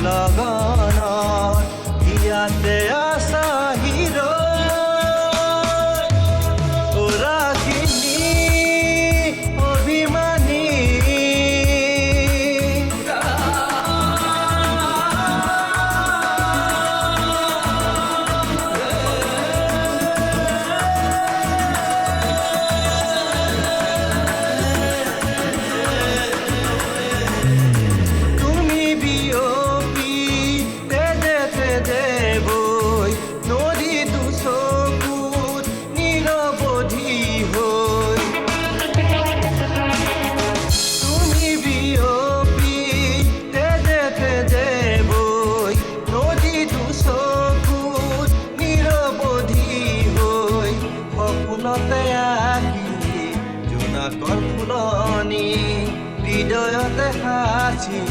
লগনত ইয়াতে আছা হিৰো ৰাগিনী অভিমানী জোনাকৰ ফুলনি হৃদয়তে সাঁচি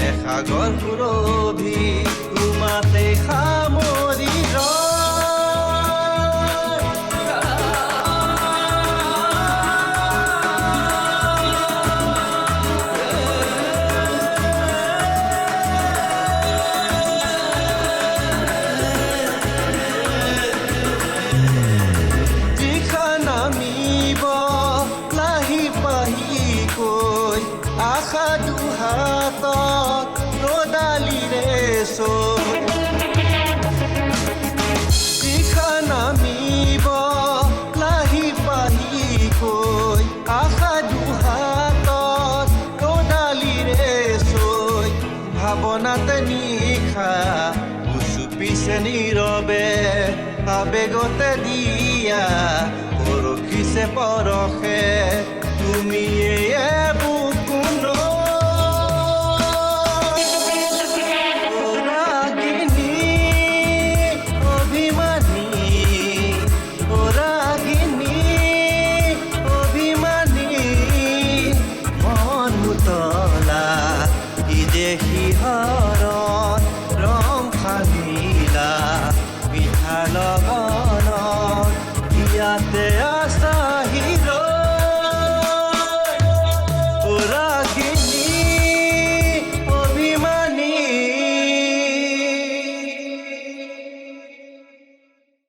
এসাগৰ সুৰভি তোমাতে সামৰি আশা দুহাতত ৰদালিৰে চিখা নামিব লাহি পাহিকৈ আশা দুহাতত ৰদালিৰে ভাৱনাতে নিশা উচুপিছে নীৰৱে আবেগতে দিয়া পৰখিছে পৰশে তুমি ha